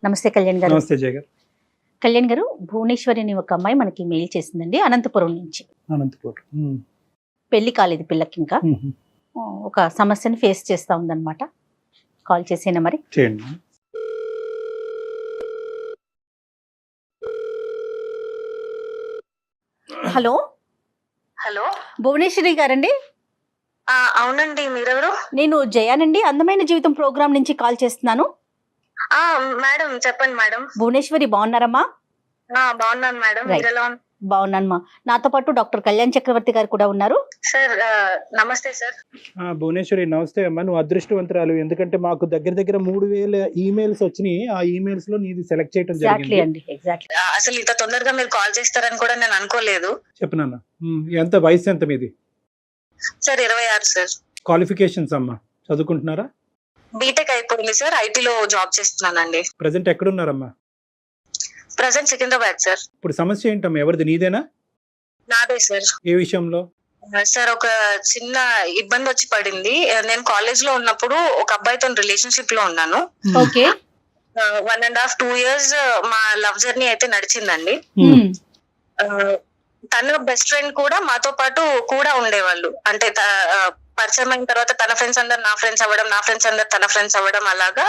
నమస్తే కళ్యాణ్ గారు. నమస్తే జయ గారు. కళ్యాణ్ గారు, భువనేశ్వరి అని ఒక అమ్మాయి మనకి మెయిల్ చేసిందండి అనంతపురం నుంచి. అనంతపురం. పెళ్లి కాలేదు పిల్లకి, ఇంకా ఒక సమస్యను ఫేస్ చేస్తా ఉందన్నమాట. కాల్ చేసేనా మరి? చేయండి. హలో హలో, భువనేశ్వరి గారండి? అవునండి. మీరెవరు? నేను జయానండి, అందమైన జీవితం ప్రోగ్రామ్ నుంచి కాల్ చేస్తున్నాను. మేడం చెప్పండి మేడం. భువనేశ్వరి బాగున్నారమ్మా? బాగున్నాను మేడం. Right. మీరు ఎలా ఉన్నారు? బాగున్నానమ్మా. నాతో పాటు డాక్టర్ కళ్యాణ్ చక్రవర్తి గారు కూడా ఉన్నారు. సార్ నమస్తే సార్. భువనేశ్వరి నమస్తే అమ్మా. నువ్వు అదృష్టవంతురాలు, ఎందుకంటే మాకు దగ్గర 3000 ఈమెయిల్స్ వచ్చినాయి. ఆ ఈమెయిల్స్ లో నీది సెలెక్ట్ చేయడం ఎగ్జాక్ట్లీ జరిగింది. అండి, ఎగ్జాక్ట్లీ. అసలు ఇంత తొందరగా మీరు కాల్ చేస్తారని కూడా నేను అనుకోలేదు. చెప్పు నాన్న. ఎంత వయసు ఎంత మీది? Sir 26 sir. క్వాలిఫికేషన్స్ అమ్మా, చదువుకుంటున్నారా? బీటెక్ అయిపోయింది సార్. ఐటీలో జాబ్ చేస్తున్నానండి. ప్రజెంట్ ఎక్కడున్నారమ్మా? Present Secunderabad sir. ఇప్పుడు సమస్య ఏంటమ్మా? ఎవరిది, నీదేనా? నాదే సార్. ఏ విషయంలో? సార్ ఒక చిన్న ఇబ్బంది వచ్చి పడింది. నేను కాలేజ్ లో ఉన్నప్పుడు ఒక అబ్బాయితో రిలేషన్షిప్ లో ఉన్నాను. ఓకే. 1.5 2 years మా లవ్ జర్నీ అయితే నడిచిందండి. తన బెస్ట్ ఫ్రెండ్ కూడా మాతో పాటు కూడా ఉండేవాళ్ళు. అంటే పరిచయం అయిన తర్వాత తన ఫ్రెండ్స్ అందరు నా ఫ్రెండ్స్ అవ్వడం, నా ఫ్రెండ్స్ అందరు తన ఫ్రెండ్స్ అవ్వడం, అలాగా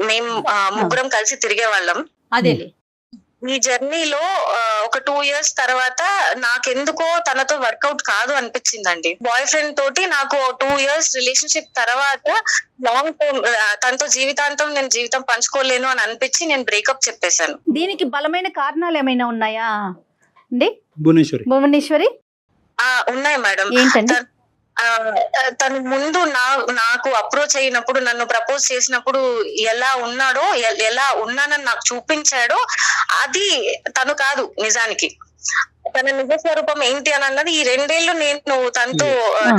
మేము ముగ్గురం కలిసి తిరిగే వాళ్ళం. అదేలే. ఈ జర్నీలో ఒక 2 years తర్వాత నాకెందుకో తనతో వర్కౌట్ కాదు అనిపించిందండి. బాయ్ ఫ్రెండ్ తోటి నాకు 2 years రిలేషన్షిప్ తర్వాత లాంగ్ టర్మ్ తనతో జీవితాంతం నేను జీవితం పంచుకోలేను అని అనిపించి నేను బ్రేకప్ చెప్పేశాను. దీనికి బలమైన కారణాలు ఏమైనా ఉన్నాయా అండి భువనేశ్వరి? ఉన్నాయి మేడం. ఏంటండి? తను ముందు నాకు అప్రోచ్ అయినప్పుడు, నన్ను ప్రపోజ్ చేసినప్పుడు ఎలా ఉన్నాడో, ఎలా ఉన్నానని నాకు చూపించాడో అది తను కాదు నిజానికి. తన నిజ స్వరూపం ఏంటి అని అన్నది ఈ 2 ఏళ్ళు నేను తనతో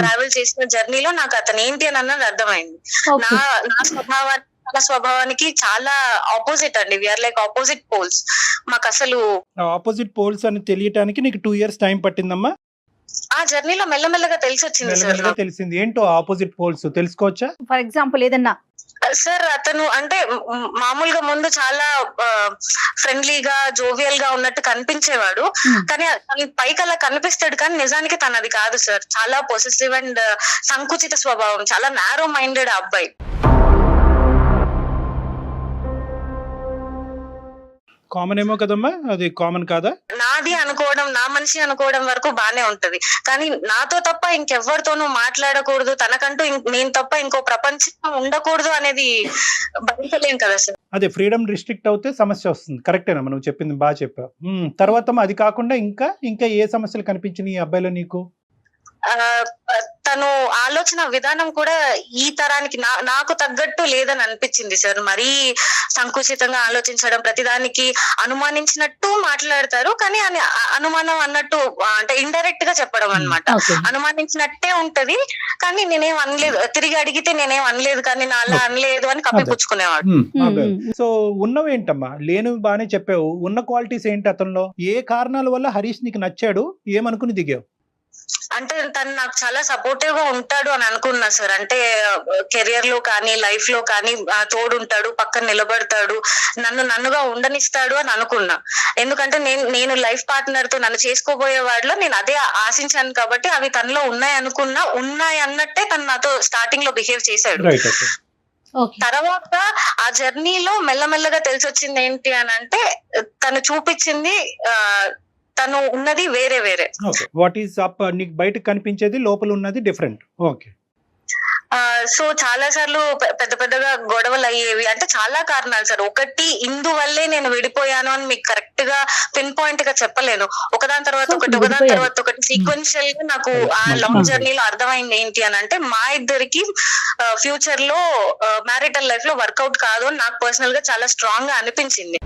ట్రావెల్ చేసిన జర్నీలో నాకు అతను ఏంటి అని అన్నది అర్థమైంది. నా స్వభావానికి చాలా ఆపోజిట్ అండి. We're like opposite poles. మాకు అసలు ఆపోజిట్ పోల్స్ అని తెలియటానికి నీకు 2 years టైం పట్టిందమ్మా? ఆ జర్నీలో మెల్లమెల్లగా తెలిసి వచ్చింది సార్. తెలిసింది. ఏంటో ఆపోజిట్ పోల్స్ తెలుసుకోవచ్చా? ఫర్ ఎగ్జాంపుల్ ఏదన్నా? సార్ అతను అంటే మామూలుగా ముందు చాలా ఫ్రెండ్లీగా జోవియల్ గా ఉన్నట్టు కనిపించేవాడు. కానీ పైకి అలా కనిపిస్తాడు, కానీ నిజానికి తనది కాదు సార్. చాలా పొసెసివ్ అండ్ సంకుచిత స్వభావం, చాలా నారో మైండెడ్ అబ్బాయి. కామన్ ఏమో కదమ్మా, అది కామన్ కాదా? నాది అనుకోవడం, నా మనిషి అనుకోవడం వరకు బానే ఉంటది, కానీ నాతో తప్ప ఇంకెవ్వరితోనూ మాట్లాడకూడదు, తనకంటూ నేను తప్ప ఇంకో ప్రపంచం ఉండకూడదు అనేది భరించలేం కదా సార్. అదే ఫ్రీడమ్ రిస్ట్రిక్ట్ అవుతే సమస్య వస్తుంది. కరెక్టేనమ్మా, నువ్వు చెప్పింది బాగా చెప్పావు. తర్వాత అది కాకుండా ఇంకా ఏ సమస్యలు కనిపించినాయి ఈ అబ్బాయిలో నీకు? తను ఆలోచన విధానం కూడా ఈ తరానికి నాకు తగ్గట్టు లేదని అనిపించింది సార్. మరీ సంకుచితంగా ఆలోచించడం, ప్రతిదానికి అనుమానించినట్టు మాట్లాడతారు, కానీ అనుమానం అన్నట్టు అంటే ఇండైరెక్ట్ గా చెప్పడం అన్నమాట. అనుమానించినట్టే ఉంటది, కానీ నేనేం అనలేదు, తిరిగి అడిగితే నేనేం అనలేదు, కానీ నా అలా అనలేదు అని కప్పిపుచ్చుకునేవాడు. సో ఉన్నవేంటమ్మా? లేనివి బానే చెప్పావు. ఉన్న క్వాలిటీస్ ఏంటి అతనిలో? ఏ కారణాల వల్ల హరీష్ నీకు నచ్చాడు? ఏమనుకుని దిగావు? అంటే తను నాకు చాలా సపోర్టివ్ గా ఉంటాడు అని అనుకున్నా సార్. అంటే కెరియర్ లో కానీ లైఫ్ లో కానీ తోడుంటాడు, పక్కన నిలబడతాడు, నన్నుగా ఉండనిస్తాడు అని అనుకున్నా. ఎందుకంటే నేను లైఫ్ పార్ట్నర్ తో నన్ను చేసుకోబోయే వాడిలో నేను అదే ఆశించాను, కాబట్టి అవి తనలో ఉన్నాయి అన్నట్టే తను నాతో స్టార్టింగ్ లో బిహేవ్ చేశాడు. తర్వాత ఆ జర్నీలో మెల్లమెల్లగా తెలిసి వచ్చింది ఏంటి అని అంటే, తను చూపించింది తను ఉన్నది వేరే. What is up? నీకు బయట కనిపించేది, లోపల ఉన్నది డిఫరెంట్. ఓకే. సో చాలా సార్లు పెద్దగా గొడవలు అయ్యేవి. అంటే చాలా కారణాలు సార్. ఒకటి ఇందువల్లే నేను విడిపోయాను అని మీకు కరెక్ట్ గా పిన్ పాయింట్ గా చెప్పలేను. ఒకదాని తర్వాత ఒకటి సీక్వెన్షియల్ గా నాకు ఆ లాంగ్ జర్నీలో అర్థమైంది ఏంటి అని అంటే, మా ఇద్దరికి ఫ్యూచర్ లో మ్యారిటల్ లైఫ్ లో వర్కౌట్ కాదు అని నాకు పర్సనల్ గా చాలా స్ట్రాంగ్ గా అనిపించింది.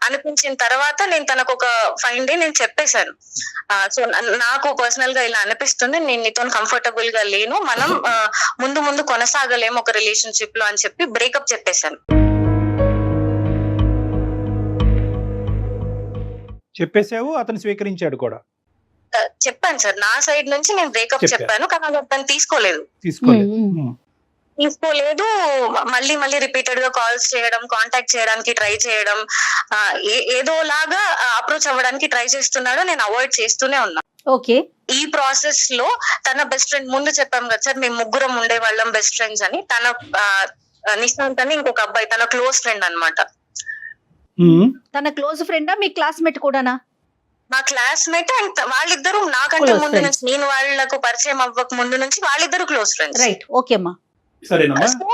అనిపించిన తర్వాత నేను తనకు ఒక 5 days నేను చెప్పేశాను. సో నాకు పర్సనల్ గా ఇలా అనిపిస్తుంది, నేను నీతో కంఫర్టబుల్ గా లేను, మనం ముందు కొనసాగలేము ఒక రిలేషన్షిప్ లో అని చెప్పి బ్రేకప్ చెప్పేశాను. చెప్పేసావు, అతను స్వీకరించాడు కూడా? చెప్పాను సార్, నా సైడ్ నుంచి నేను బ్రేకప్ చెప్పాను, కానీ అతను తీసుకోలేదు. తీసుకోలేదు. మళ్ళీ మళ్ళీ రిపీటెడ్ గా కాల్స్ చేయడం, కాంటాక్ట్ చేయడానికి ట్రై చేయడం, ఏదోలాగా అప్రోచ్ అవ్వడానికి ట్రై చేస్తున్నాడు. నేను అవాయిడ్ చేస్తూనే ఉన్నా. ఓకే. ఈ ప్రాసెస్ లో తన బెస్ట్ ఫ్రెండ్, ముందు చెప్పాం కదా సార్ మేము ముగ్గురం ఉండేవాళ్ళం బెస్ట్ ఫ్రెండ్స్ అని, తన నిశాంత్ అని ఇంకొక అబ్బాయి తన క్లోజ్ ఫ్రెండ్ అన్నమాట. తన క్లోజ్ ఫ్రెండా మీ క్లాస్మేట్ కూడానా? మా క్లాస్మేట్ అండ్ వాళ్ళిద్దరు నాకంటే Close ముందు friends. నుంచి, నేను వాళ్ళకు పరిచయం అవ్వక ముందు నుంచి వాళ్ళిద్దరు క్లోజ్ ఫ్రెండ్స్. రైట్. ఓకే అమ్మా. సరేనమ్మా. సో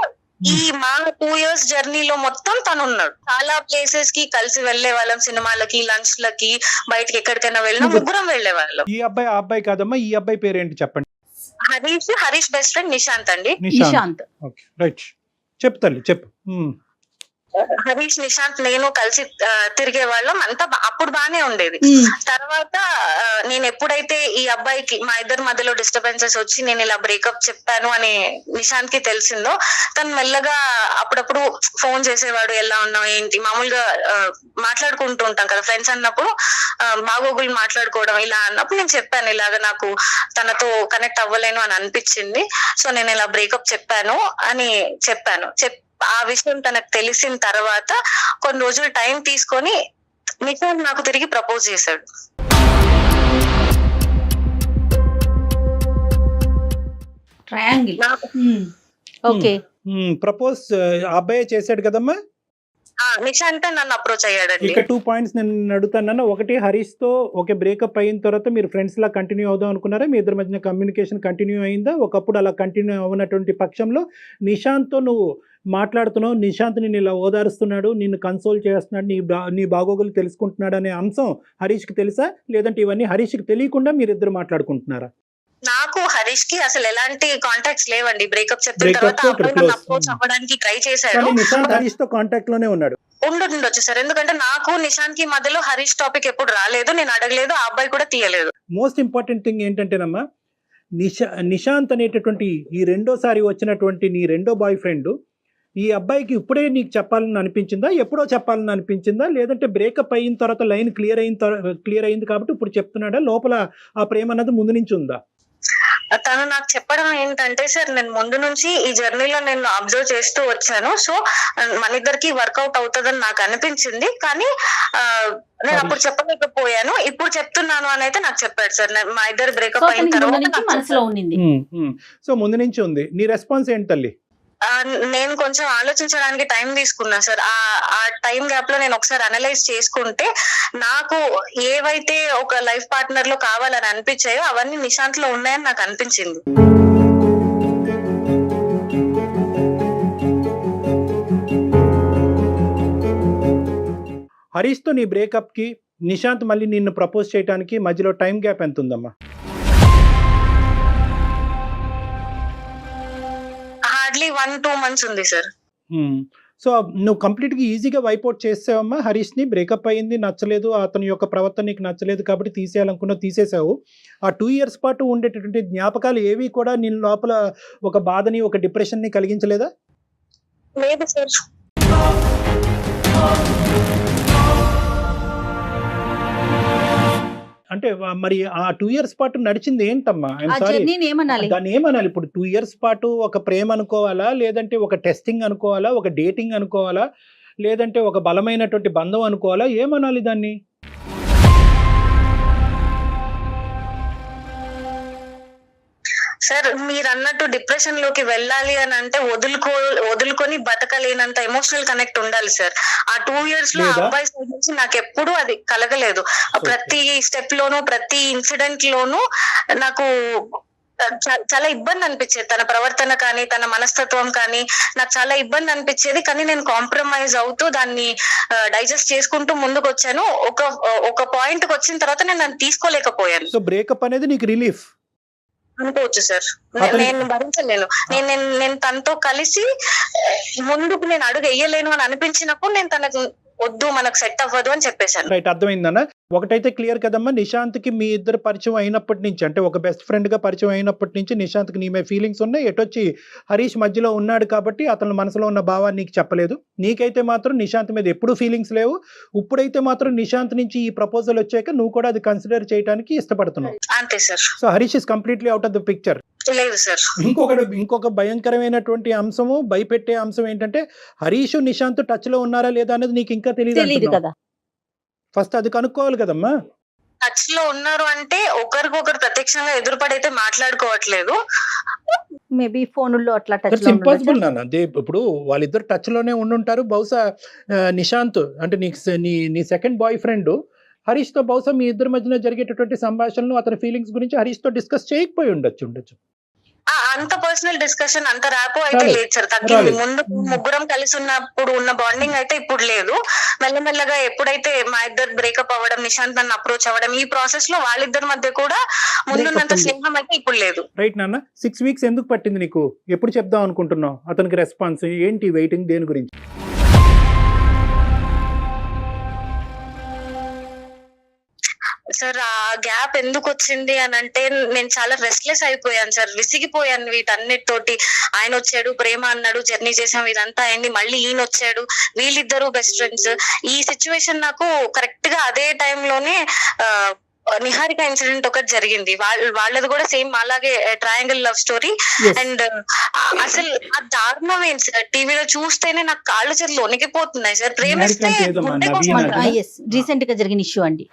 ఈ మా 2 years జర్నీలో మొత్తం తను ఉన్నాడు. చాలా ప్లేసెస్ కి కలిసి వెళ్లే వాళ్ళం, సినిమాలకి, లంచ్ లకి, బయటకి ఎక్కడికైనా వెళ్ళినా ముగ్గురం వెళ్లే వాళ్ళం. ఈ అబ్బాయి ఆ అబ్బాయి కాదమ్మా, ఈ అబ్బాయి పేరేంటి చెప్పండి. హరీష్ బెస్ట్ ఫ్రెండ్ నిశాంత్ అండి. నిశాంత్. ఓకే రైట్, చెప్పు తల్లి చెప్పు. హరీష్, నిశాంత్, నేను కలిసి తిరిగే వాళ్ళం. అంతా అప్పుడు బానే ఉండేది. తర్వాత నేను ఎప్పుడైతే ఈ అబ్బాయికి మా ఇద్దరి మధ్యలో డిస్టర్బెన్సెస్ వచ్చి నేను ఇలా బ్రేకప్ చెప్పాను అని నిశాంత్ కి తెలిసిందో, తను మెల్లగా అప్పుడప్పుడు ఫోన్ చేసేవాడు. ఎలా ఉన్నావు ఏంటి, మామూలుగా మాట్లాడుకుంటూ ఉంటాం కదా ఫ్రెండ్స్ అన్నప్పుడు, బాగోగులు మాట్లాడుకోవడం. ఇలా అన్నప్పుడు నేను చెప్పాను, ఇలాగా నాకు తనతో కనెక్ట్ అవ్వలేను అని అనిపించింది, సో నేను ఇలా బ్రేకప్ చెప్పాను అని చెప్పాను. ఆ విషయం తనకు తెలిసిన తర్వాత కొన్ని రోజులు టైం తీసుకొని నిశాంత్ నాకు తిరిగి ప్రపోజ్ చేశాడు. ట్రయాంగిల్. ఓకే. ప్రపోజ్ అబ్బాయి చేశాడు కదమ్మా. నిశాంత్ నన్ను అప్రోచ్ అయ్యాడండి. ఇక్కడ 2 points నేను అడుగుతాను. ఒకటి, హరీష్ తో ఒక బ్రేకప్ అయిన తర్వాత మీరు ఫ్రెండ్స్ లా కంటిన్యూ అవుదాం అనుకున్నారా? మీ ఇద్దరి మధ్య కమ్యూనికేషన్ కంటిన్యూ అయిందా? ఒకప్పుడు అలా కంటిన్యూ అవ్వనటువంటి పక్షంలో నిశాంత్ తో నువ్వు మాట్లాడుతున్నావు, నిశాంత్ నిన్ను ఇలా ఓదారుస్తున్నాడు, నిన్ను కన్సోల్ చేస్తున్నాడు, నీ బాగోగులు తెలుసుకుంటున్నాడు అనే అంశం హరీష్కి తెలుసా? లేదంటే ఇవన్నీ హరీష్కి తెలియకుండా మీరిద్దరు మాట్లాడుకుంటున్నారా? నాకు హరీష్ కి అసలు ఎలాంటి కాంటాక్ట్స్ లేవండి. బ్రేకప్ చెప్పిన తర్వాత అప్రోచ్ అవ్వడానికి ట్రై చేశాడు. నిశాంత్ హరీష్ తో కాంటాక్ట్ లోనే ఉన్నాడు. ఉండొచ్చు సార్, ఎందుకంటే నాకు నిశాంత్ కి మధ్యలో హరీష్ టాపిక్ ఎప్పుడు రాలేదు, నేను అడగలేదు, ఆ అబ్బాయి కూడా తీయలేదు. మోస్ట్ ఇంపార్టెంట్ థింగ్ ఏంటంటేనమ్మా, నిశాంత్ అనేటటువంటి ఈ రెండోసారి వచ్చినటువంటి నీ రెండో బాయ్ ఫ్రెండ్ ఈ అబ్బాయికి ఇప్పుడే నీకు చెప్పాలని అనిపించిందా, ఎప్పుడో చెప్పాలని అనిపించిందా, లేదంటే బ్రేకప్ అయిన తర్వాత లైన్ క్లియర్ అయింది కాబట్టి ఇప్పుడు చెప్తున్నాడా? లోపల ఆ ప్రేమ అన్నది ముందు నుంచి ఉందా? తను నాకు చెప్పడం ఏంటంటే, సార్ నేను ముందు నుంచి ఈ జర్నీలో నేను అబ్జర్వ్ చేస్తూ వచ్చాను, సో మన ఇద్దరికి వర్కౌట్ అవుతుందని నాకు అనిపించింది, కానీ నేను అప్పుడు చెప్పలేకపోయాను, ఇప్పుడు చెప్తున్నాను అని అయితే నాకు చెప్పాడు సార్. మా ఇద్దరు బ్రేకప్ అయిన తర్వాత మనసులో ఉండింది. సో ముందు నుంచి ఉంది. నీ రెస్పాన్స్ ఏంటి తల్లి? నేను కొంచెం ఆలోచించడానికి టైం తీసుకున్నా సార్. ఆ టైం గ్యాప్ లో నేను ఒకసారి అనలైజ్ చేసుకుంటే నాకు ఏవైతే ఒక లైఫ్ పార్ట్నర్ లో కావాలని అనిపించాయో అవన్నీ నిశాంత్ లో ఉన్నాయని నాకు అనిపించింది. హరీష్ తో నీ బ్రేకప్ కి నిశాంత్ మళ్ళీ నిన్ను ప్రపోజ్ చేయడానికి మధ్యలో టైం గ్యాప్ ఎంత ఉందమ్మా? హార్డ్లీ 1-2 months ఉంది సార్. సో నువ్వు కంప్లీట్ గా ఈజీగా వైపౌట్ చేసావమ్మా హరీష్ ని. బ్రేకప్ అయింది, నచ్చలేదు, అతని యొక్క ప్రవర్తన నీకు నచ్చలేదు కాబట్టి తీసేయాలనుకున్నావు, తీసేసావు. ఆ 2 years పాటు ఉండేటటువంటి జ్ఞాపకాలు ఏవి కూడా నీ లోపల ఒక బాధని, ఒక డిప్రెషన్ ని కలిగించలేదా? లేదు సార్. అంటే మరి ఆ 2 years పాటు నడిచింది ఏంటమ్మా? దాన్ని ఏమనాలి? ఇప్పుడు 2 years పాటు ఒక ప్రేమ అనుకోవాలా, లేదంటే ఒక టెస్టింగ్ అనుకోవాలా, ఒక డేటింగ్ అనుకోవాలా, లేదంటే ఒక బలమైనటువంటి బంధం అనుకోవాలా, ఏమనాలి దాన్ని? సార్ మీరు అన్నట్టు డిప్రెషన్ లోకి వెళ్ళాలి అని అంటే వదులుకొని బతకలేనంత ఎమోషనల్ కనెక్ట్ ఉండాలి సార్. ఆ 2 years లో అబ్బాయి సైడ్ నుంచి నాకు ఎప్పుడు అది కలగలేదు. ప్రతి స్టెప్ లోను, ప్రతి ఇన్సిడెంట్ లోను నాకు చాలా ఇబ్బంది అనిపించేది. తన ప్రవర్తన కానీ, తన మనస్తత్వం కానీ నాకు చాలా ఇబ్బంది అనిపించేది. కానీ నేను కాంప్రమైజ్ అవుతూ దాన్ని డైజెస్ట్ చేసుకుంటూ ముందుకు వచ్చాను. ఒక పాయింట్ కి వచ్చిన తర్వాత నేను దాన్ని తీసుకోలేకపోయాను. సో బ్రేకప్ అనేది నీకు రిలీఫ్ అనుకోవచ్చు సార్. నేను భరించలేను. నేను తనతో కలిసి ముందుకు నేను అడుగు వేయలేను అని అనిపించినప్పుడు నేను తనకు వద్దు, మనకు సెట్ అవ్వదు అని చెప్పేశాను. రైట్, అర్థమైందన్న. ఒకటైతే క్లియర్ కదమ్మా, నిశాంత్కి మీ ఇద్దరు పరిచయం అయినప్పటి నుంచి, అంటే ఒక బెస్ట్ ఫ్రెండ్గా పరిచయం అయినప్పటి నుంచి నిశాంత్కి నీ మీద ఫీలింగ్స్ ఉన్నాయి. ఎటొచ్చి హరీష్ మధ్యలో ఉన్నాడు కాబట్టి అతని మనసులో ఉన్న భావాన్ని నీకు చెప్పలేదు. నీకైతే మాత్రం నిశాంత్ మీద ఎప్పుడూ ఫీలింగ్స్ లేవు. ఇప్పుడైతే మాత్రం నిశాంత్ నుంచి ఈ ప్రపోజల్ వచ్చాక నువ్వు కూడా అది కన్సిడర్ చేయడానికి ఇష్టపడుతున్నావు. అంతే sir. So Harish is completely out of the picture. లేదు సార్. ఇంకొక భయంకరమైనటువంటి అంశము, భయపెట్టే అంశం ఏంటంటే హరీష్ నిశాంత్ టచ్ లో ఉన్నారా లేదా అనేది నీకు ఇంకా తెలియదు కదా. ఫస్ట్ అది కనుక్కోవాలి కదమ్మా. టచ్ లో ఉన్నారు అంటే ఒకరికొకరు ప్రత్యక్షంగా ఎదురుపడైతే మాట్లాడుకోవట్లేదు. మేబీ ఫోనుల్లో అట్లా టచ్ ఇంపాసిబుల్ నాన్న. ఇప్పుడు వాళ్ళిద్దరు టచ్ లోనే ఉండుంటారు. బహుశా నిశాంత్ అంటే నీ సెకండ్ బాయ్ ఫ్రెండ్ హరీష్ తో బహుశా మీ ఇద్దరి మధ్యన జరిగేటటువంటి సంభాషణలు, అతని ఫీలింగ్స్ గురించి హరీష్ తో డిస్కస్ చేయకపోయి ఉండొచ్చు. అంత పర్సనల్ డిస్కషన్, అంత ర్యాపో అయితే లేదు సార్. తగ్గింది. ముందు ముగ్గురం కలిసి ఉన్నప్పుడు ఉన్న బాండింగ్ అయితే ఇప్పుడు లేదు. మెల్లమెల్లగా ఎప్పుడైతే మా ఇద్దరు బ్రేకప్ అవ్వడం, నిశాంత్ నన్ను అప్రోచ్ అవ్వడం, ఈ ప్రాసెస్ లో వాళ్ళిద్దరి మధ్య కూడా ముందున్నంత స్నేహం అయితే ఇప్పుడు లేదు. రైట్ నాన్న. 6 weeks ఎందుకు పట్టింది నీకు? ఎప్పుడు చెప్దాం అనుకుంటున్నావు? అతనికి రెస్పాన్స్ ఏంటి? వెయిటింగ్ దేని గురించి? సార్ ఆ గ్యాప్ ఎందుకు వచ్చింది అని అంటే నేను చాలా రెస్ట్లెస్ అయిపోయాను సార్. విసిగిపోయాను వీటన్నిటితోటి. ఆయన వచ్చాడు, ప్రేమ అన్నాడు, జర్నీ చేసాం, ఇదంతా అయింది. మళ్ళీ ఈయన వచ్చాడు, వీళ్ళిద్దరు బెస్ట్ ఫ్రెండ్స్. ఈ సిచ్యువేషన్ నాకు కరెక్ట్ గా అదే టైంలోనే నిహారిక ఇన్సిడెంట్ ఒకటి జరిగింది. వాళ్ళది కూడా సేమ్ అలాగే ట్రయాంగిల్ లవ్ స్టోరీ. అండ్ అసలు ఆ దారుణం ఏంటి సార్, టీవీలో చూస్తేనే నాకు కాళ్ళు చేతులు వణికిపోతున్నాయి సార్. ప్రేమిస్తే రీసెంట్ గా జరిగిన ఇష్యూ అండి.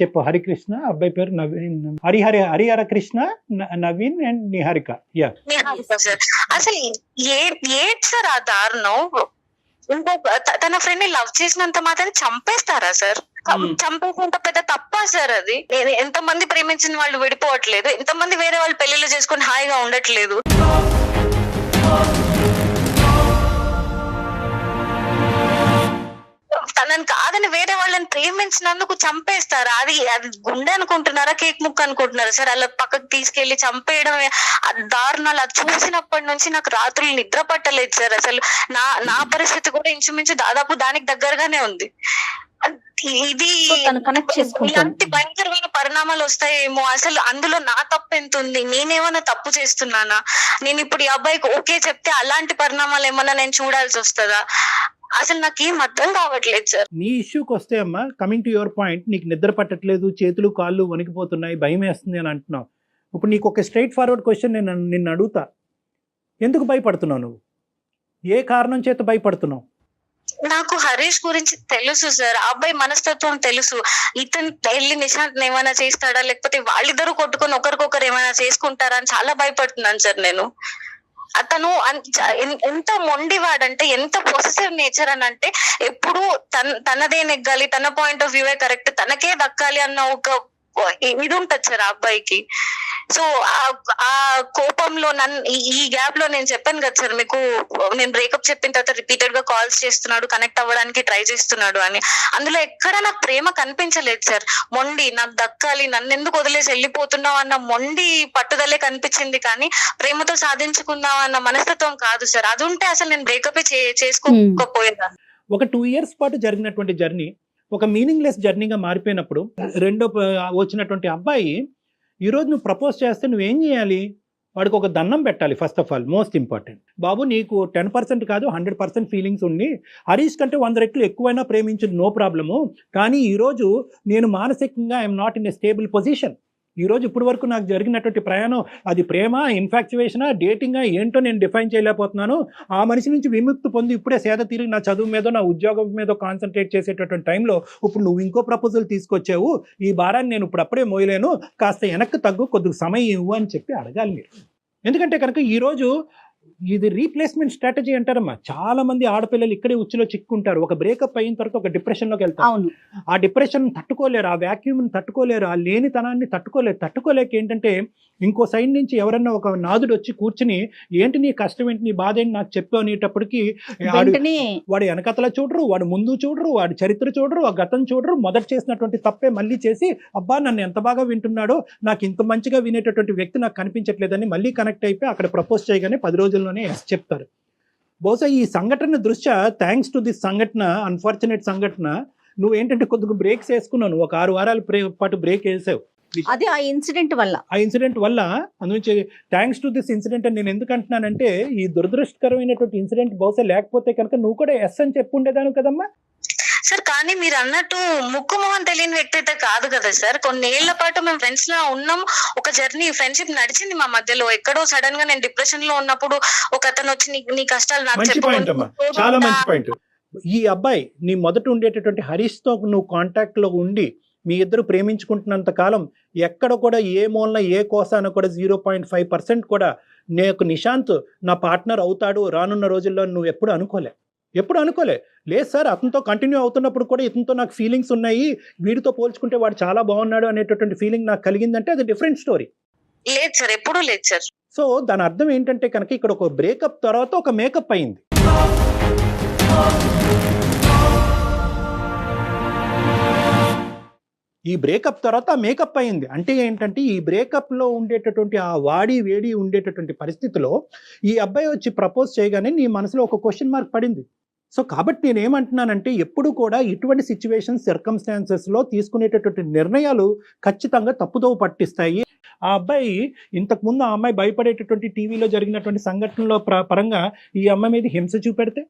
చెప్పు. హరికృష్ణ, అబ్బాయి పేరు నవీన్, హరిహర కృష్ణ, నవీన్ అండ్ నిహారిక. సార్ అసలు ఏంటి సార్ ఆ దారుణం? ఇంకో తన ఫ్రెండ్ ని లవ్ చేసినంత మాత్రం చంపేస్తారా సార్? చంపేసినంత పెద్ద తప్పా సార్ అది? ఎంత మంది ప్రేమించిన వాళ్ళు విడిపోవట్లేదు, ఎంతమంది వేరే వాళ్ళు పెళ్లిళ్ళు చేసుకుని హాయిగా ఉండట్లేదు. తనని కాదని వేరే వాళ్ళని ప్రేమించినందుకు చంపేస్తారా? అది గుండె అనుకుంటున్నారా, కేక్ ముక్క అనుకుంటున్నారా సార్? అలా పక్కకు తీసుకెళ్లి చంపేయడం దారుణాలు అది చూసినప్పటి నుంచి నాకు రాత్రులు నిద్ర పట్టలేదు సార్. అసలు నా పరిస్థితి కూడా ఇంచుమించు దాదాపు దానికి దగ్గరగానే ఉంది. ఇది ఇలాంటి భయంకరమైన పరిణామాలు వస్తాయేమో. అసలు అందులో నా తప్పు ఎంత ఉంది? నేనేమన్నా తప్పు చేస్తున్నానా? నేను ఇప్పుడు ఈ అబ్బాయికి ఓకే చెప్తే అలాంటి పరిణామాలు ఏమన్నా నేను చూడాల్సి వస్తుందా? అసలు నాకేం అర్థం కావట్లేదు సార్. నీ ఇష్యూకి వస్తే అమ్మా, కమింగ్ టు యువర్ పాయింట్, నీకు నిద్ర పట్టట్లేదు, చేతులు కాళ్ళు వణికిపోతున్నాయి, భయం వేస్తుంది అని అంటున్నావు. ఇప్పుడు నీకు ఒక స్ట్రైట్ ఫార్వర్డ్ క్వశ్చన్ నేను నిన్ను అడుగుతా. ఎందుకు భయపడుతున్నావు నువ్వు? ఏ కారణం చేత భయపడుతున్నావు? నాకు హరీష్ గురించి తెలుసు సార్, ఆ అబ్బాయి మనస్తత్వం తెలుసు. ఇతను వెళ్ళి నిశాంత్ ఏమైనా చేస్తాడా, లేకపోతే వాళ్ళిద్దరూ కొట్టుకొని ఒకరికొకరు ఏమైనా చేసుకుంటారా అని చాలా భయపడుతున్నాను సార్ నేను. అతను ఎంత మొండివాడంటే, ఎంత పొసెసివ్ నేచర్ అని అంటే, ఎప్పుడు తనదే నెగ్గాలి, తన పాయింట్ ఆఫ్ వ్యూ కరెక్ట్, తనకే దక్కాలి అన్న ఒక ఇది ఉంటది సార్ ఆ అబ్బాయికి. సో ఆ కోపంలో ఈ గ్యాప్ లో నేను చెప్పాను కదా సార్ మీకు, నేను బ్రేకప్ చెప్పిన తర్వాత రిపీటెడ్ గా కాల్స్ చేస్తున్నాడు, కనెక్ట్ అవ్వడానికి ట్రై చేస్తున్నాడు అని. అందులో ఎక్కడ నాకు ప్రేమ కనిపించలేదు సార్. మొండి, నాకు దక్కాలి, నన్ను ఎందుకు వదిలేసి వెళ్ళిపోతున్నావు అన్న మొండి పట్టుదలే కనిపించింది, కానీ ప్రేమతో సాధించుకుందాం అన్న మనస్తత్వం కాదు సార్. అది ఉంటే అసలు నేను బ్రేకప్ చేసుకోకపోయేదాన్ని. ఒక 2 years పాటు జరిగినటువంటి జర్నీ ఒక మీనింగ్లెస్ జర్నీగా మారిపోయినప్పుడు, రెండో వచ్చినటువంటి అబ్బాయి ఈరోజు నువ్వు ప్రపోజ్ చేస్తే నువ్వేం చేయాలి? వాడికి ఒక దండం పెట్టాలి. First of all, most important, బాబు నీకు 10% కాదు 100% ఫీలింగ్స్ ఉండి హరీష్ కంటే 100 రెట్లు ఎక్కువైనా ప్రేమించింది, నో ప్రాబ్లము. కానీ ఈరోజు నేను మానసికంగా I'm not in a stable position. ఈరోజు ఇప్పటి వరకు నాకు జరిగినటువంటి ప్రయాణం అది ప్రేమ, ఇన్ఫాక్చువేషనా, డేటింగా ఏంటో నేను డిఫైన్ చేయలేకపోతున్నాను. ఆ మనిషి నుంచి విముక్తి పొంది ఇప్పుడే సేద తీరి నా చదువు మీద, నా ఉద్యోగం మీద కాన్సన్ట్రేట్ చేసేటటువంటి టైంలో ఇప్పుడు నువ్వు ఇంకో ప్రపోజల్ తీసుకొచ్చావు, ఈ భారాన్ని నేను ఇప్పుడు అప్పుడే మోయలేను, కాస్త వెనక్కి తగ్గు, కొద్దిగా సమయం ఇవ్వు అని చెప్పి అడగాలి మీరు. ఎందుకంటే కనుక ఈరోజు ఇది రీప్లేస్మెంట్ స్ట్రాటజీ అంటారమ్మా. చాలా మంది ఆడపిల్లలు ఇక్కడే ఉచ్చులో చిక్కుంటారు. ఒక బ్రేకప్ అయిన తర్వాత ఒక డిప్రెషన్లోకి వెళ్తారు. ఆ డిప్రెషన్ తట్టుకోలేరు, ఆ వ్యాక్యూమ్ని తట్టుకోలేరు, ఆ లేనితనాన్ని తట్టుకోలేక ఏంటంటే ఇంకో సైడ్ నుంచి ఎవరన్నా ఒక నాదుడు వచ్చి కూర్చుని ఏంటి నీ కష్టం ఏంటి, నీ బాధ ఏంటి నాకు చెప్పు అనేటప్పటికి వాడు వెనకతల చూడరు, వాడు ముందు చూడరు, వాడి చరిత్ర చూడరు, ఆ గతం చూడరు, మొదట చేసినటువంటి తప్పే మళ్ళీ చేసి అబ్బా నన్ను ఎంత బాగా వింటున్నాడో, నాకు ఇంత మంచిగా వినేటటువంటి వ్యక్తి నాకు కనిపించట్లేదని మళ్ళీ కనెక్ట్ అయిపోయి అక్కడ ప్రపోజ్ చేయగానే 10 రోజుల్లోనే చెప్తారు. బహుశా ఈ సంఘటన దృష్ట్యా, థ్యాంక్స్ టు దిస్ సంఘటన, అన్ఫార్చునేట్ సంఘటన, నువ్వేంటంటే కొద్దిగా బ్రేక్స్ వేసుకున్నావు, నువ్వు ఒక 6 వారాల పాటు బ్రేక్ వేసావు. అది ఆ ఇన్సిడెంట్ వల్ల. ఆ ఇన్సిడెంట్ వల్ల అందుంచి థ్యాంక్స్ టు దిస్ ఇన్సిడెంట్ అని నేను ఎందుకు అంటున్నానంటే, ఈ దురదృష్టకరమైనటువంటి ఇన్సిడెంట్ బహుశా లేకపోతే కనుక నువ్వు కూడా ఎస్ అని చెప్పుండేదాను కదమ్మా. సార్ కానీ మీరు అన్నట్టు ముక్కు మొహం తెలియని వ్యక్తి అయితే కాదు కదా సార్. కొన్ని ఏళ్ల పాటు మేము ఫ్రెండ్స్ లా ఉన్నాం, ఒక జర్నీ ఫ్రెండ్షిప్ నడిచింది మా మధ్యలో. ఎక్కడో సడన్ గా నేను డిప్రెషన్ లో ఉన్నప్పుడు ఒక అతను వచ్చి నీ కష్టాలు నాకు మంచి పాయింట్ అమ్మా, చాలా మంచి పాయింట్. ఈ అబ్బాయి నీ మొదట ఉండేటటువంటి హరీష్ తో నువ్వు కాంటాక్ట్ లో ఉండి మీ ఇద్దరు ప్రేమించుకుంటున్నంత కాలం ఎక్కడ కూడా ఏ మూలన ఏ కోసాన కూడా 0.5% కూడా నేను నిశాంత్ నా పార్ట్నర్ అవుతాడు రానున్న రోజుల్లో నువ్వు ఎప్పుడు అనుకోలే లేదు సార్. అతనితో కంటిన్యూ అవుతున్నప్పుడు కూడా ఇతనితో నాకు ఫీలింగ్స్ ఉన్నాయి, వీడితో పోల్చుకుంటే వాడు చాలా బాగున్నాడు అనేటటువంటి ఫీలింగ్ నాకు కలిగిందంటే అది డిఫరెంట్ స్టోరీ. లేదు సార్, ఎప్పుడూ లేదు సార్. సో దాని అర్థం ఏంటంటే కనుక ఇక్కడ ఒక బ్రేకప్ తర్వాత ఒక మేకప్ అయింది. ఈ బ్రేకప్ తర్వాత మేకప్ అయింది అంటే ఏంటంటే, ఈ బ్రేకప్లో ఉండేటటువంటి ఆ వాడి వేడి ఉండేటటువంటి పరిస్థితిలో ఈ అబ్బాయి వచ్చి ప్రపోజ్ చేయగానే నీ మనసులో ఒక క్వశ్చన్ మార్క్ పడింది. సో కాబట్టి నేనేమంటున్నానంటే, ఎప్పుడు కూడా ఇటువంటి సిచ్యువేషన్స్ సర్కమ్స్టాన్సెస్లో తీసుకునేటటువంటి నిర్ణయాలు ఖచ్చితంగా తప్పుదోవ పట్టిస్తాయి. ఆ అబ్బాయి ఇంతకుముందు ఆ అమ్మాయి భయపడేటటువంటి టీవీలో జరిగినటువంటి సంఘటనలో పరంగా ఈ అమ్మాయి మీద హింస చూపెడితే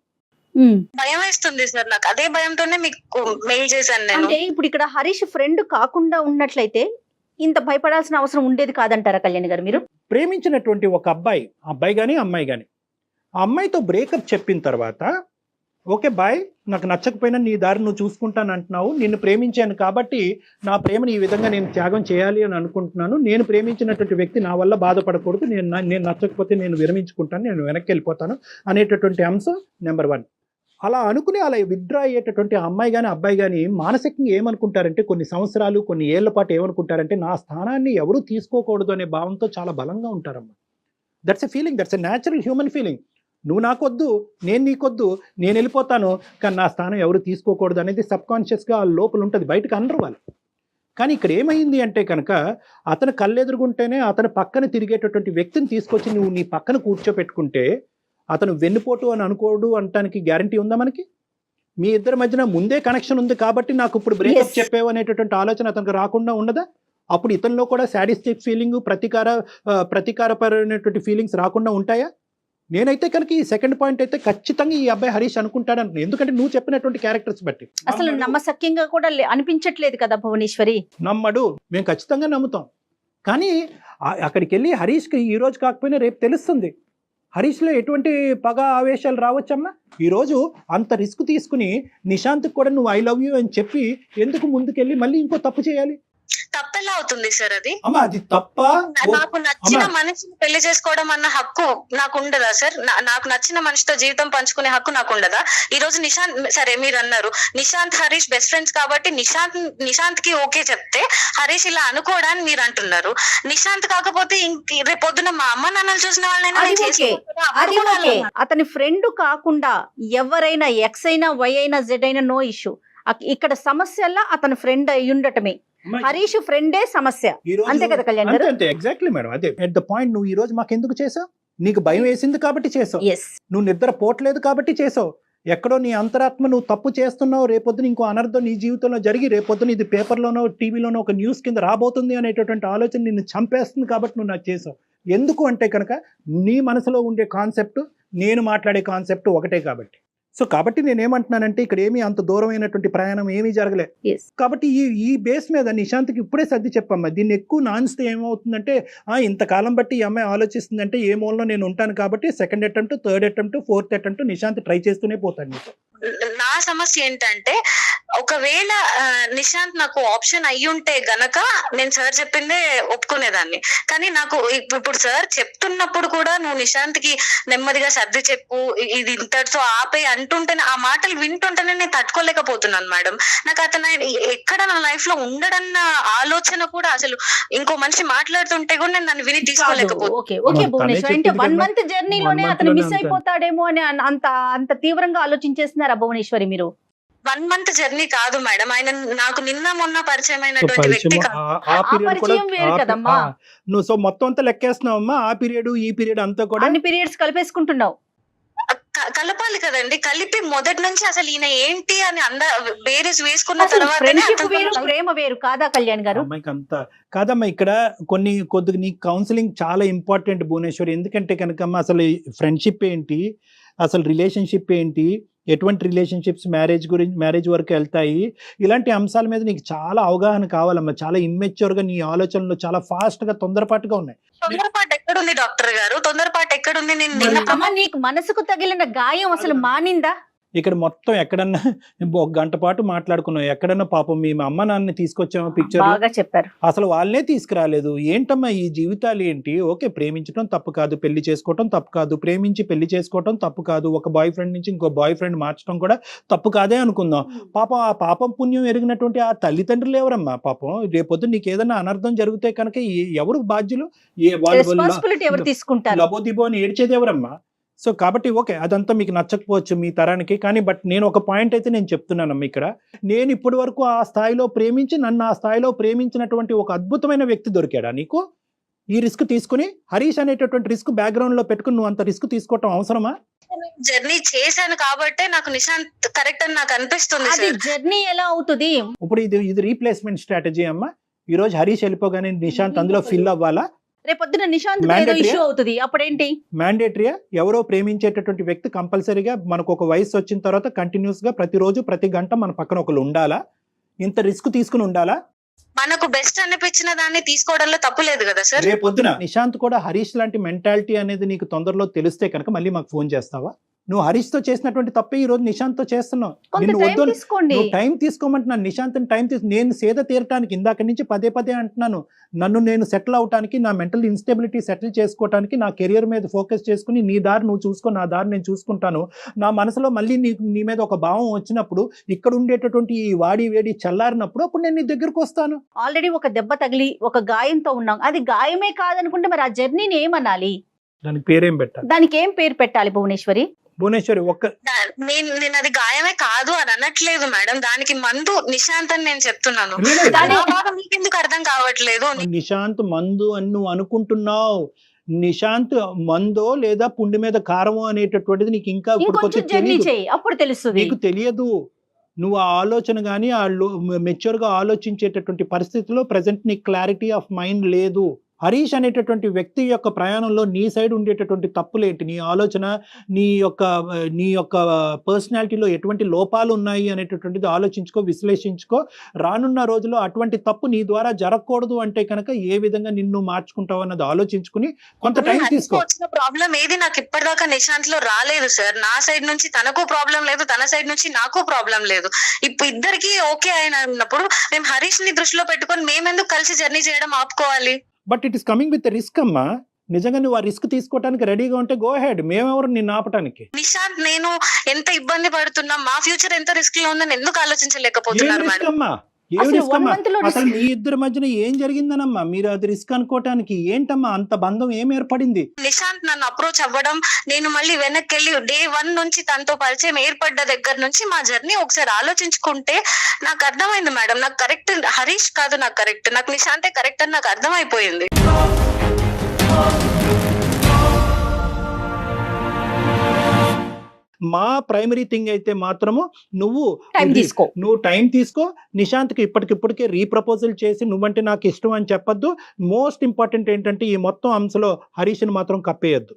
భయం వేస్తుంది సార్ నాకు. అదే భయంతోనే మీకు మెయిల్ చేశాను నేను. అంటే ఇప్పుడు ఇక్కడ హరీష్ ఫ్రెండ్ కాకుండా ఉన్నట్లయితే ఇంత భయపడాల్సిన అవసరం ఉండేది కాదంటారా కళ్యాణి గారు మీరు? ప్రేమించినటువంటి ఒక అబ్బాయి కానీ అమ్మాయి కానీ ఆ అమ్మాయితో బ్రేకప్ చెప్పిన తర్వాత, ఓకే బాయ్, నాకు నచ్చకపోయినా నీ దారి నువ్వు చూసుకుంటాను అంటున్నావు, నిన్ను ప్రేమించాను కాబట్టి నా ప్రేమను ఈ విధంగా నేను త్యాగం చేయాలి అని అనుకుంటున్నాను, నేను ప్రేమించినటువంటి వ్యక్తి నా వల్ల బాధపడకూడదు, నేను నచ్చకపోతే నేను విరమించుకుంటాను, నేను వెనక్కి వెళ్ళిపోతాను అనేటటువంటి అంశం నెంబర్ 1. అలా అనుకుని అలా విత్డ్రా అయ్యేటటువంటి అమ్మాయి కానీ అబ్బాయి కానీ మానసికంగా ఏమనుకుంటారంటే, కొన్ని సంవత్సరాలు కొన్ని ఏళ్ల పాటు ఏమనుకుంటారంటే, నా స్థానాన్ని ఎవరూ తీసుకోకూడదు అనే భావంతో చాలా బలంగా ఉంటారమ్మా. That's a feeling, that's a natural human feeling. నువ్వు నాకొద్దు, నేను నీకొద్దు, నేను వెళ్ళిపోతాను, కానీ నా స్థానం ఎవరు తీసుకోకూడదు అనేది సబ్కాన్షియస్గా లోపల ఉంటుంది, బయటకు అనరు వాళ్ళు. కానీ ఇక్కడ ఏమైంది అంటే కనుక, అతను కళ్ళెదురుగుంటేనే అతను పక్కన తిరిగేటటువంటి వ్యక్తిని తీసుకొచ్చి నువ్వు నీ పక్కన కూర్చోపెట్టుకుంటే అతను వెన్నుపోటు అని అనుకోడు అనటానికి గ్యారంటీ ఉందా మనకి? మీ ఇద్దరి మధ్యన ముందే కనెక్షన్ ఉంది కాబట్టి నాకు ఇప్పుడు బ్రేకప్ చెప్పేవు అనేటటువంటి ఆలోచన అతనికి రాకుండా ఉండదా? అప్పుడు ఇతనిలో కూడా సాడిస్టిక్ ఫీలింగ్, ప్రతీకారపరమైనటువంటి ఫీలింగ్స్ రాకుండా ఉంటాయా? నేనైతే కనుక ఈ సెకండ్ పాయింట్ అయితే ఖచ్చితంగా ఈ అబ్బాయి హరీష్ అనుకుంటాడు అంటున్నాను. ఎందుకంటే నువ్వు చెప్పినటువంటి క్యారెక్టర్స్ బట్టి అసలు నమ్మసక్యంగా కూడా అనిపించట్లేదు కదా భువనేశ్వరి. నమ్మడు, మేము ఖచ్చితంగా నమ్ముతాం. కానీ అక్కడికి వెళ్ళి హరీష్కి ఈ రోజు కాకపోయినా రేపు తెలుస్తుంది. హరీష్లో ఎటువంటి పగ ఆవేశాలు రావచ్చమ్మా? ఈరోజు అంత రిస్క్ తీసుకుని నిశాంత్కి కూడా నువ్వు ఐ లవ్ యూ అని చెప్పి ఎందుకు ముందుకెళ్ళి మళ్ళీ ఇంకో తప్పు చేయాలి? తప్పెలా అవుతుంది సార్ అది? అమ్మా అది తప్ప? నాకు నచ్చిన మనిషిని పెళ్లి చేసుకోవడం అన్న హక్కు నాకు ఉండదా సార్? నాకు నచ్చిన మనిషితో జీవితం పంచుకునే హక్కు నాకు ఉండదా? ఈ రోజు నిశాంత్, సరే మీరు అన్నారు నిశాంత్ హరీష్ బెస్ట్ ఫ్రెండ్స్ కాబట్టి నిశాంత్ కి ఓకే చెప్తే హరీష్ ఇలా అనుకోవడానికి మీరు అంటున్నారు. నిశాంత్ కాకపోతే రేపు పొద్దున మా అమ్మ నాన్నలు చూసిన వాళ్ళైనా అతని ఫ్రెండ్ కాకుండా ఎవరైనా ఎక్స్ అయినా వై అయినా జెడ్ అయినా నో ఇష్యూ. ఇక్కడ సమస్యల్లా అతని ఫ్రెండ్ అయి ఉండటమే, హరీష్ ఫ్రెండే సమస్య. అంతే కదా కళ్యాణ్ గారు? అంతే, ఎగ్జాక్ట్లీ మేడం. అదే ఎట్ ద పాయింట్. నువ్వు ఈ రోజు మాకు ఎందుకు చేసావు? నీకు భయం వేసింది కాబట్టి చేసావు, నువ్వు నిద్ర పోవట్లేదు కాబట్టి చేసావు, ఎక్కడో నీ అంతరాత్మ నువ్వు తప్పు చేస్తున్నావు, రేపొద్దున ఇంకో అనర్థం నీ జీవితంలో జరిగి రేపొద్దున ఇది పేపర్లోనో టీవీలోనో ఒక న్యూస్ కింద రాబోతుంది అనేటటువంటి ఆలోచన నిన్ను చంపేస్తుంది కాబట్టి నువ్వు నాకు చేసావు. ఎందుకు అంటే కనుక నీ మనసులో ఉండే కాన్సెప్ట్, నేను మాట్లాడే కాన్సెప్ట్ ఒకటే కాబట్టి. సో కాబట్టి నేనేమంటున్నానంటే, ఇక్కడ ఏమీ అంత దూరమైనటువంటి ప్రయాణం ఏమీ జరగలే. కాబట్టి ఈ బేస్ మీద నిశాంత్కి ఇప్పుడే సర్ది చెప్పమ్మా. దీన్ని ఎక్కువ నాన్స్తే ఏమవుతుందంటే, ఇంతకాలం బట్టి ఈ అమ్మాయి ఆలోచిస్తుందంటే ఏ మూలలో నేను ఉంటాను కాబట్టి second attempt, third attempt, fourth attempt Nishant try చేస్తూనే పోతాను నీతో. నా సమస్య ఏంటంటే, ఒకవేళ నిశాంత్ నాకు ఆప్షన్ అయ్యుంటే గనక నేను సార్ చెప్పిందే ఒప్పుకునేదాన్ని. కానీ నాకు ఇప్పుడు సార్ చెప్తున్నప్పుడు కూడా నువ్వు నిశాంత్ కి నెమ్మదిగా సర్ది చెప్పు, ఇది ఇంతటితో ఆపే అంటుంటేనే, ఆ మాటలు వింటుంటేనే నేను తట్టుకోలేకపోతున్నాను మేడం. నాకు అతను ఎక్కడ నా లైఫ్ లో ఉండడన్న ఆలోచన కూడా, అసలు ఇంకో మనిషి మాట్లాడుతుంటే కూడా నేను దాన్ని విని తీసుకోలేకపోతున్నాను. 1 month జర్నీలోనే అతను మిస్ అయిపోతాడేమో అని అంత తీవ్రంగా ఆలోచించేస్తున్నారా భువనేశ్వరి మీరు? 1 month జర్నీ కాదు మేడం, ఆయన నాకు నిన్న మొన్న పరిచయం అయినటువంటి వ్యక్తి కదమ్మా. నువ్వు సో మొత్తం అంతా లెక్కేస్తున్నావమ్మా, ఆ పీరియడ్ ఈ పీరియడ్ అంతా కూడా అన్ని పీరియడ్స్ కలిపేసుకుంటున్నావు. కలపాలి కదండి. కలిపి మొదటి నుంచి అసలు ఈయన ఏంటి అని బేరీస్ వేసుకున్న అసలు తర్వాత ఫ్రెండ్షిప్ వేరు ప్రేమ వేరు కాదా కళ్యాణ్ గారు? అమ్మాయికి అంతా కాదమ్మా. ఇక్కడ కొద్దిగా నీ కౌన్సిలింగ్ చాలా ఇంపార్టెంట్ భువనేశ్వరి. ఎందుకంటే కనుకమ్మా అసలు ఫ్రెండ్షిప్ ఏంటి, అసలు రిలేషన్షిప్ ఏంటి, ఎటువంటి రిలేషన్షిప్స్ మ్యారేజ్ వరకు వెళ్తాయి, ఇలాంటి అంశాల మీద నీకు చాలా అవగాహన కావాలమ్మా. చాలా ఇమ్మెచ్యూర్గా నీ ఆలోచనలు చాలా ఫాస్ట్గా తొందరపాటుగా ఉన్నాయి. తొందరపాటు ఎక్కడుంది డాక్టర్ గారు? తొందరపాటు ఎక్కడుంది? నేను అమ్మ, నీకు మనసుకు తగిలిన గాయం అసలు మానిందా? ఇక్కడ మొత్తం ఎక్కడన్నా ఒక గంట పాటు మాట్లాడుకున్నాం. ఎక్కడన్నా పాపం మీ అమ్మ నాన్నని తీసుకొచ్చామో పిక్చర్, బాగా చెప్పారు. అసలు వాళ్ళనే తీసుకురాలేదు. ఏంటమ్మా ఈ జీవితాలు ఏంటి? ఓకే, ప్రేమించడం తప్పు కాదు, పెళ్లి చేసుకోవటం తప్పు కాదు, ప్రేమించి పెళ్లి చేసుకోవటం తప్పు కాదు, ఒక బాయ్ ఫ్రెండ్ నుంచి ఇంకో బాయ్ ఫ్రెండ్ మార్చడం కూడా తప్పు కాదే అనుకుందాం. పాపం ఆ పాపం పుణ్యం ఎరిగినటువంటి ఆ తల్లిదండ్రులు ఎవరమ్మా? పాపం రేపొద్దు నీకు ఏదైనా అనర్థం జరిగితే కనుక ఎవరు బాధ్యులు? రెస్పాన్సిబిలిటీ ఎవరు తీసుకుంటారు? లబోదిబో అని ఏడ్చేది ఎవరమ్మా? సో కాబట్టి ఓకే, అదంతా మీకు నచ్చకపోవచ్చు మీ తరానికి, కానీ బట్ నేను ఒక పాయింట్ అయితే నేను చెప్తున్నానమ్మా. ఇక్కడ నేను ఇప్పటి వరకు ఆ స్థాయిలో ప్రేమించి నన్ను ఆ స్థాయిలో ప్రేమించినటువంటి ఒక అద్భుతమైన వ్యక్తి దొరికాడా నీకు? ఈ రిస్క్ తీసుకుని హరీష్ అనేటటువంటి రిస్క్ బ్యాక్గ్రౌండ్ లో పెట్టుకుని నువ్వు అంత రిస్క్ తీసుకోవటం అవసరమా? జర్నీ చేశాను కాబట్టే నాకు నిశాంత్ కరెక్ట్ అని నాకు అనిపిస్తుంది. అది జర్నీ ఎలా అవుతుంది? ఇప్పుడు ఇది రీప్లేస్మెంట్ స్ట్రాటజీ అమ్మా. ఈ రోజు హరీష్ వెళ్ళిపోగానే నిశాంత్ అందులో ఫిల్ అవ్వాలా? రేపొద్దున నిశాంత్ ఏదో ఇష్యూ అవుతుంది, అప్పుడేంటి? మ్యాండేటరీయా? ఎవరో ప్రేమించేటటువంటి వ్యక్తి కంపల్సరీగా మనకు ఒక వయసు వచ్చిన తర్వాత కంటిన్యూస్ గా ప్రతిరోజు ప్రతి గంట మన పక్కన ఒకరు ఉండాలా? ఇంత రిస్క్ తీసుకుని ఉండాలా? మనకు బెస్ట్ అనిపించిన దాన్ని తీసుకోవడంలో తప్పు లేదు కదా సార్. రేపొద్దున నిశాంత్ కూడా హరీష్ లాంటి మెంటాలిటీ అనేది నీకు తొందరలో తెలిస్తే కనుక మళ్ళీ మాకు ఫోన్ చేస్తావా? నువ్వు హరీష్ తో చేసినటువంటి తప్పే ఈ రోజు నిశాంత్ తో చేస్తున్నావు. నువ్వు టైం తీసుకోమంటున్నాను. నిశాంత్ నేను సేద తీరటానికి ఇందాక నుంచి పదే అంటున్నాను. నన్ను నేను సెటిల్ అవటానికి, నా మెంటల్ ఇన్స్టెబిలిటీ సెటిల్ చేసుకోవటానికి, నా కెరియర్ మీద ఫోకస్ చేసుకుని నీ దారి నువ్వు చూసుకో, నా దారి నేను చూసుకుంటాను. నా మనసులో మళ్ళీ నీ మీద ఒక భావం వచ్చినప్పుడు, ఇక్కడ ఉండేటటువంటి ఈ వాడి వేడి చల్లారినప్పుడు అప్పుడు నేను నీ దగ్గరకు వస్తాను. ఆల్రెడీ ఒక దెబ్బ తగిలి ఒక గాయంతో ఉన్నాం. అది గాయమే కాదనుకుంటే మరి ఆ జర్నీని ఏమనాలి? దానికి పేరేం పెట్టాలి? దానికి ఏం పేరు పెట్టాలి భువనేశ్వరి? నేను అది గాయమే కాదు అని అనట్లేదు మేడం. దానికి మందు నిశాంత్ అని నేను చెప్తున్నాను. మీకెందుకు అర్థం కావట్లేదు? నిశాంత్ మందు అని నువ్వు అనుకుంటున్నావు. నిశాంత్ మందో లేదా పుండి మీద కారమో అనేటటువంటిది నీకు ఇంకా అప్పుడు తెలుస్తుంది. నీకు తెలియదు. నువ్వు ఆ ఆలోచన కానీ మెచ్యూర్ గా ఆలోచించేటటువంటి పరిస్థితిలో ప్రెసెంట్ నీకు క్లారిటీ ఆఫ్ మైండ్ లేదు. హరీష్ అనేటటువంటి వ్యక్తి యొక్క ప్రయాణంలో నీ సైడ్ ఉండేటటువంటి తప్పులేంటి, నీ ఆలోచన, నీ యొక్క పర్సనాలిటీలో ఎటువంటి లోపాలు ఉన్నాయి అనేటటువంటిది ఆలోచించుకో, విశ్లేషించుకో. రానున్న రోజుల్లో అటువంటి తప్పు నీ ద్వారా జరగకూడదు అంటే కనుక ఏ విధంగా నిన్ను మార్చుకుంటావు అన్నది ఆలోచించుకుని కొంత టైం తీసుకో. ప్రాబ్లం ఏది నాకు ఇప్పటిదాకా నిశాంత్ లో రాలేదు సార్. నా సైడ్ నుంచి తనకు ప్రాబ్లం లేదు, తన సైడ్ నుంచి నాకు ప్రాబ్లం లేదు. ఇప్పుడు ఇద్దరికి ఓకే అయినప్పుడు మేము హరీష్ ని దృష్టిలో పెట్టుకొని మేమెందుకు కలిసి జర్నీ చేయడం ఆపుకోవాలి? But it is coming with risk అమ్మా. నిజంగా నువ్వు ఆ రిస్క్ తీసుకోవడానికి రెడీగా ఉంటే గో హెడ్. మేమెవరు నిన్ను ఆపటానికి? నిశాంత్ నేను ఎంత ఇబ్బంది పడుతున్నా, మా ఫ్యూచర్ ఎంత రిస్క్ లో ఉందని ఎందుకు ఆలోచించలేకపోతున్నారు మేడం? అసలు మీ ఇద్దరి మధ్యన ఏం జరిగిందనమ్మా మీరు అది రిస్క్ అనుకోవటానికి? ఏంటమ్మా అంత బంధం ఏం ఏర్పడింది? నిశాంత్ నన్ను అప్రోచ్ అవ్వడం, నేను మళ్ళీ వెనక్కి వెళ్ళి డే 1 నుంచి తనతో పరిచయం ఏర్పడ్డ దగ్గర నుంచి మా జర్నీ ఒకసారి ఆలోచించుకుంటే నాకు అర్థమైంది మేడం. నాకు కరెక్ట్ హరీష్ కాదు, నాకు కరెక్ట్, నాకు నిశాంతే కరెక్ట్ అని నాకు అర్థమైపోయింది. మా ప్రైమరీ థింగ్ అయితే మాత్రము నువ్వు టైం తీసుకో. నిశాంత్కి ఇప్పటికిప్పటికే రీప్రపోజల్ చేసి నువ్వంటే నాకు ఇష్టం అని చెప్పొద్దు. మోస్ట్ ఇంపార్టెంట్ ఏంటంటే ఈ మొత్తం అంశంలో హరీష్ని మాత్రం కప్పేయద్దు.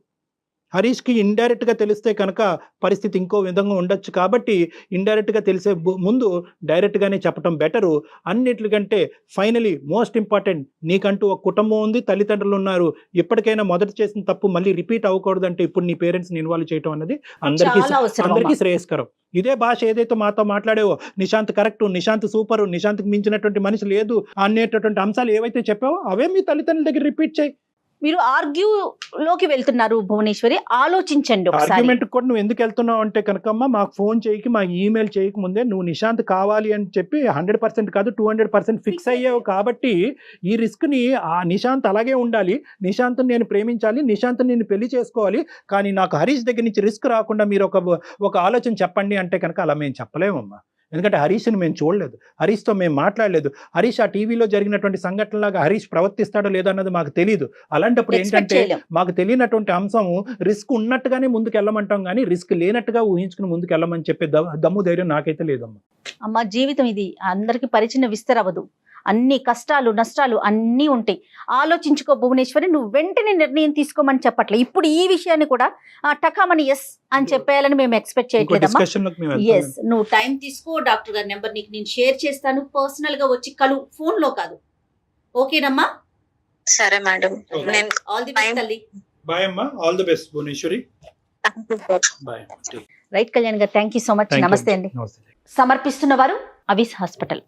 హరీష్కి ఇండైరెక్ట్గా తెలిస్తే కనుక పరిస్థితి ఇంకో విధంగా ఉండొచ్చు. కాబట్టి ఇండైరెక్ట్గా తెలిసే ముందు డైరెక్ట్గానే చెప్పడం బెటరు. అన్నిటికంటే ఫైనలీ మోస్ట్ ఇంపార్టెంట్, నీకంటూ ఒక కుటుంబం ఉంది, తల్లిదండ్రులు ఉన్నారు. ఇప్పటికైనా మొదట చేసిన తప్పు మళ్ళీ రిపీట్ అవ్వకూడదు అంటే ఇప్పుడు నీ పేరెంట్స్ని ఇన్వాల్వ్ చేయడం అనేది అందరికీ శ్రేయస్కరం. ఇదే భాష ఏదైతే మాతో మాట్లాడేవో, నిశాంత్ కరెక్ట్, నిశాంత్ సూపరు, నిశాంత్కి మించినటువంటి మనిషి లేదు అనేటటువంటి అంశాలు ఏవైతే చెప్పావో అవే మీ తల్లిదండ్రుల దగ్గర రిపీట్ చేయి. మీరు ఆర్గ్యూలోకి వెళ్తున్నారు భువనేశ్వరి, ఆలోచించండి ఒకసారి. ఆర్గ్యుమెంట్ కూడా నువ్వు ఎందుకు వెళ్తున్నావు అంటే కనుకమ్మా, మాకు ఫోన్ చేయకి, మాకు ఈమెయిల్ చేయక ముందే నువ్వు నిశాంత్ కావాలి అని చెప్పి 100% కాదు 200% ఫిక్స్ అయ్యావు. కాబట్టి ఈ రిస్క్ని ఆ నిశాంత్ అలాగే ఉండాలి, నిశాంత్ నేను ప్రేమించాలి, నిశాంత్ నేను పెళ్లి చేసుకోవాలి, కానీ నాకు హరీష్ దగ్గర నుంచి రిస్క్ రాకుండా మీరు ఒక ఆలోచన చెప్పండి అంటే కనుక అలా మేము చెప్పలేమమ్మా. ఎందుకంటే హరీష్ని మేము చూడలేదు, హరీష్తో మేము మాట్లాడలేదు, హరీష్ ఆ టీవీలో జరిగినటువంటి సంఘటనలాగా హరీష్ ప్రవర్తిస్తాడో లేదో అన్నది మాకు తెలియదు. అలాంటప్పుడు ఏంటంటే మాకు తెలియనటువంటి అంశము రిస్క్ ఉన్నట్టుగానే ముందుకు వెళ్ళమంటాం కానీ రిస్క్ లేనట్టుగా ఊహించుకుని ముందుకు వెళ్ళమని చెప్పే దమ్ము ధైర్యం నాకైతే లేదమ్మా. అమ్మ జీవితం ఇది అందరికి పరిచిన విస్తరవదు, అన్ని కష్టాలు నష్టాలు అన్నీ ఉంటాయి. ఆలోచించుకో భువనేశ్వరి, నువ్వు వెంటనే నిర్ణయం తీసుకోమని చెప్పట్లే. ఇప్పుడు ఈ విషయాన్ని కూడా టకామని ఎస్ అని చెప్పేయాలని మేము ఎక్స్పెక్ట్ చేయట్లేదమ్మా. ఎస్, నువ్వు టైం తీసుకో, డాక్టర్ గారి నెంబర్ నీకు నేను షేర్ చేస్తాను, పర్సనల్ గా వచ్చి కలు, ఫోన్ లో కాదు. ఓకేనమ్మా? సరే మేడం, నేను ఆల్ ది బెస్ట్ తల్లి. బాయ్ అమ్మా, all the best Bhuvaneshwari. Bye. Right Kalyan garu, thank you so much. నమస్తే అండి. సమర్పిస్తున్న వారు అవిస్ హాస్పిటల్.